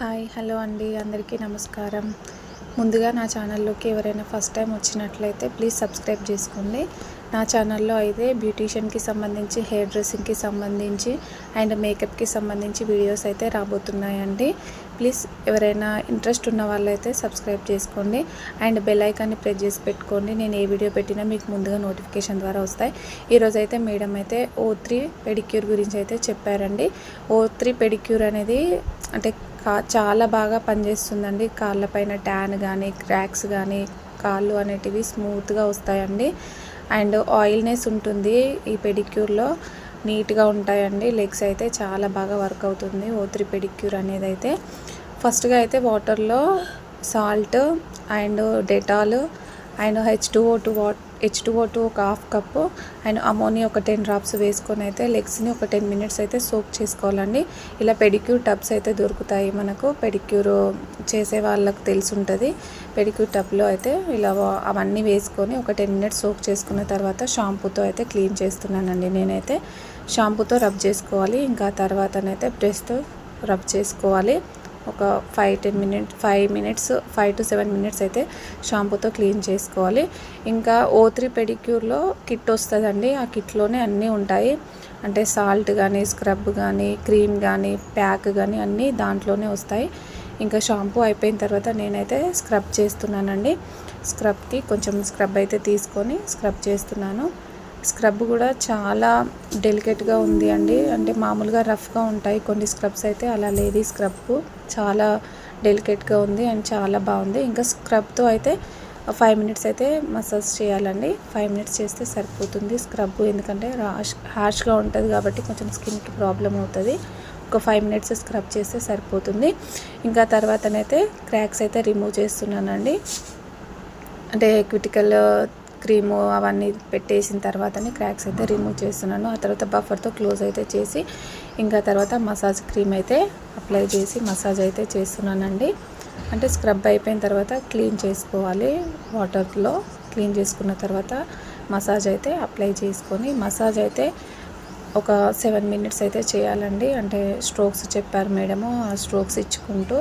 Hi hello అండి, అందరికీ నమస్కారం. ముందుగా నా ఛానల్లోకి ఎవరైనా ఫస్ట్ టైం వచ్చినట్లయితే ప్లీజ్ సబ్స్క్రైబ్ చేసుకోండి. నా ఛానల్లో అయితే బ్యూటీషియన్కి సంబంధించి, హెయిర్ డ్రెస్సింగ్కి సంబంధించి అండ్ మేకప్కి సంబంధించి వీడియోస్ అయితే రాబోతున్నాయండి. ప్లీజ్ ఎవరైనా ఇంట్రెస్ట్ ఉన్న వాళ్ళైతే సబ్స్క్రైబ్ చేసుకోండి అండ్ బెల్ ఐకాన్ని ప్రెస్ చేసి పెట్టుకోండి. నేను ఏ వీడియో పెట్టినా మీకు ముందుగా నోటిఫికేషన్ ద్వారా వస్తాయి. ఈరోజైతే మేడం అయితే O3 పెడిక్యూర్ గురించి అయితే చెప్పారండి. O3 పెడిక్యూర్ అనేది అంటే చాలా బాగా పనిచేస్తుందండి. కాళ్ళపైన ట్యాన్ కానీ, క్రాక్స్ కానీ, కాళ్ళు అనేటివి స్మూత్గా వస్తాయండి. అండ్ ఆయిల్నెస్ ఉంటుంది ఈ పెడిక్యూర్లో, నీట్గా ఉంటాయండి. లెగ్స్ అయితే చాలా బాగా వర్క్ అవుతుంది O3 పెడిక్యూర్ అనేది. అయితే ఫస్ట్గా అయితే వాటర్లో salt and Dettol and H2O2 ఒక హాఫ్ కప్పు అండ్ అమోనియా ఒక 10 డ్రాప్స్ వేసుకొని అయితే లెగ్స్ని ఒక 10 మినిట్స్ అయితే సోక్ చేసుకోవాలండి. ఇలా పెడిక్యూర్ టబ్స్ అయితే దొరుకుతాయి మనకు. పెడిక్యూర్ చేసే వాళ్ళకు తెలిసి ఉంటుంది. పెడిక్యూర్ టబ్లో అయితే ఇలా అవన్నీ వేసుకొని ఒక 10 మినిట్స్ సోక్ చేసుకున్న తర్వాత షాంపూతో అయితే క్లీన్ చేస్తున్నానండి. నేనైతే షాంపూతో రబ్ చేసుకోవాలి. ఇంకా తర్వాతనైతే బ్రష్తో రబ్ చేసుకోవాలి. ఒక 5 to 7 మినిట్స్ అయితే షాంపూతో క్లీన్ చేసుకోవాలి. ఇంకా O3 పెడిక్యూర్లో కిట్ వస్తుందండి. ఆ కిట్లోనే అన్నీ ఉంటాయి. అంటే సాల్ట్ కానీ, స్క్రబ్ కానీ, క్రీమ్ కానీ, ప్యాక్ కానీ అన్నీ దాంట్లోనే వస్తాయి. ఇంకా షాంపూ అయిపోయిన తర్వాత నేనైతే స్క్రబ్ చేస్తున్నానండి. స్క్రబ్కి కొంచెం స్క్రబ్ అయితే తీసుకొని స్క్రబ్ చేస్తున్నాను. స్క్రబ్ కూడా చాలా డెలికేట్గా ఉంది అండి. అంటే మామూలుగా రఫ్గా ఉంటాయి కొన్ని స్క్రబ్స్ అయితే, అలా లేదు. ఈ స్క్రబ్ చాలా డెలికేట్గా ఉంది అండ్ చాలా బాగుంది. ఇంకా స్క్రబ్తో అయితే 5 మినిట్స్ అయితే మసాజ్ చేయాలండి. 5 మినిట్స్ చేస్తే సరిపోతుంది స్క్రబ్. ఎందుకంటే హార్ష్గా ఉంటుంది కాబట్టి కొంచెం స్కిన్కి ప్రాబ్లం అవుతుంది. ఒక 5 మినిట్స్ స్క్రబ్ చేస్తే సరిపోతుంది. ఇంకా తర్వాతనైతే క్రాక్స్ అయితే రిమూవ్ చేస్తున్నానండి. అంటే క్విటికల్ క్రీము అవన్నీ పెట్టేసిన తర్వాతనే క్రాక్స్ అయితే రిమూవ్ చేస్తున్నాను. ఆ తర్వాత బఫర్తో క్లోజ్ అయితే చేసి ఇంకా తర్వాత మసాజ్ క్రీమ్ అయితే అప్లై చేసి మసాజ్ అయితే చేస్తున్నానండి. అంటే స్క్రబ్ అయిపోయిన తర్వాత క్లీన్ చేసుకోవాలి. వాటర్లో క్లీన్ చేసుకున్న తర్వాత మసాజ్ అయితే అప్లై చేసుకొని మసాజ్ అయితే ఒక 7 మినిట్స్ అయితే చేయాలండి. అంటే స్ట్రోక్స్ చెప్పారు మేడము. ఆ స్ట్రోక్స్ ఇచ్చుకుంటూ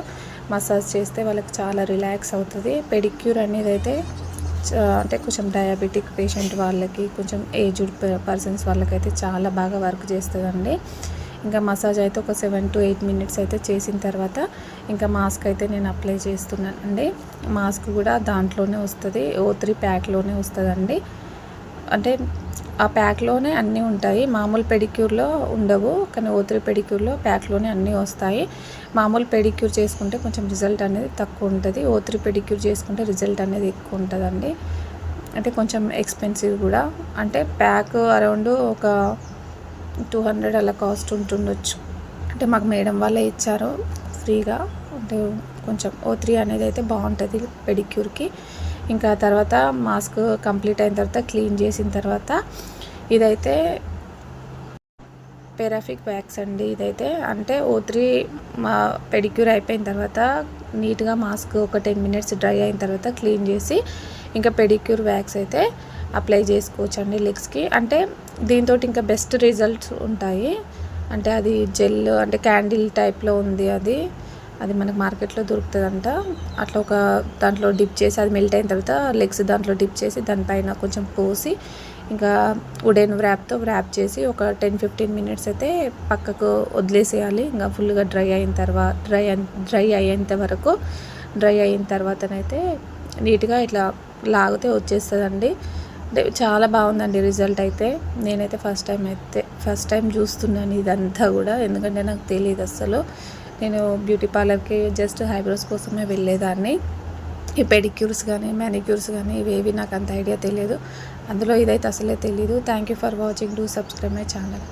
మసాజ్ చేస్తే వాళ్ళకి చాలా రిలాక్స్ అవుతుంది. పెడిక్యూర్ అనేది అయితే అంటే కొంచెం డయాబెటిక్ పేషెంట్ వాళ్ళకి, కొంచెం ఏజ్డ్ పర్సన్స్ వాళ్ళకైతే చాలా బాగా వర్క్ చేస్తుందండి. ఇంకా మసాజ్ అయితే ఒక 7 to 8 మినిట్స్ అయితే చేసిన తర్వాత ఇంకా మాస్క్ అయితే నేను అప్లై చేస్తున్నానండి. మాస్క్ కూడా దాంట్లోనే వస్తుంది, O3 ప్యాక్లోనే వస్తుందండి. అంటే ఆ ప్యాక్లోనే అన్నీ ఉంటాయి. మామూలు పెడిక్యూర్లో ఉండవు, కానీ O3 పెడిక్యూర్లో ప్యాక్లోనే అన్నీ వస్తాయి. మామూలు పెడిక్యూర్ చేసుకుంటే కొంచెం రిజల్ట్ అనేది తక్కువ ఉంటుంది. O3 పెడిక్యూర్ చేసుకుంటే రిజల్ట్ అనేది ఎక్కువ ఉంటుందండి. అంటే కొంచెం ఎక్స్పెన్సివ్ కూడా. అంటే ప్యాక్ అరౌండ్ ఒక 200 అలా కాస్ట్ ఉంటుండొచ్చు. అంటే మాకు మేడం వాళ్ళే ఇచ్చారు ఫ్రీగా. అంటే కొంచెం O3 అనేది అయితే బాగుంటుంది పెడిక్యూర్కి. ఇంకా తర్వాత మాస్క్ కంప్లీట్ అయిన తర్వాత క్లీన్ చేసిన తర్వాత ఇదైతే పెరాఫిక్ వ్యాక్స్ అండి. ఇదైతే అంటే O3 పెడిక్యూర్ అయిపోయిన తర్వాత నీట్గా మాస్క్ ఒక 10 మినిట్స్ డ్రై అయిన తర్వాత క్లీన్ చేసి ఇంకా పెడిక్యూర్ వ్యాక్స్ అయితే అప్లై చేసుకోవచ్చు అండి లెగ్స్కి. అంటే దీంతో ఇంకా బెస్ట్ రిజల్ట్స్ ఉంటాయి. అంటే అది జెల్, అంటే క్యాండిల్ టైప్లో ఉంది. అది మనకు మార్కెట్లో దొరుకుతుందంట. అట్లా ఒక దాంట్లో డిప్ చేసి అది మెల్ట్ అయిన తర్వాత లెగ్స్ దాంట్లో డిప్ చేసి దానిపైన కొంచెం పోసి ఇంకా వుడెన్ వ్రాప్తో వ్రాప్ చేసి ఒక 10-15 మినిట్స్ అయితే పక్కకు వదిలేసేయాలి. ఇంకా ఫుల్గా డ్రై అయిన తర్వాతనైతే నీట్గా ఇట్లా లాగితే వచ్చేస్తుందండి. అంటే చాలా బాగుందండి రిజల్ట్ అయితే. నేనైతే ఫస్ట్ టైం చూస్తున్నాను ఇదంతా కూడా. ఎందుకంటే నాకు తెలియదు అస్సలు. నేను బ్యూటీ పార్లర్కి జస్ట్ ఐబ్రోస్ కోసమే వెళ్ళేదాన్ని. ఈ పెడిక్యూర్స్ కానీ, మ్యానిక్యూర్స్ కానీ ఇవేవి నాకు అంత ఐడియా తెలియదు. అందులో ఇదైతే అసలే తెలియదు. Thank you for watching. Do subscribe my channel.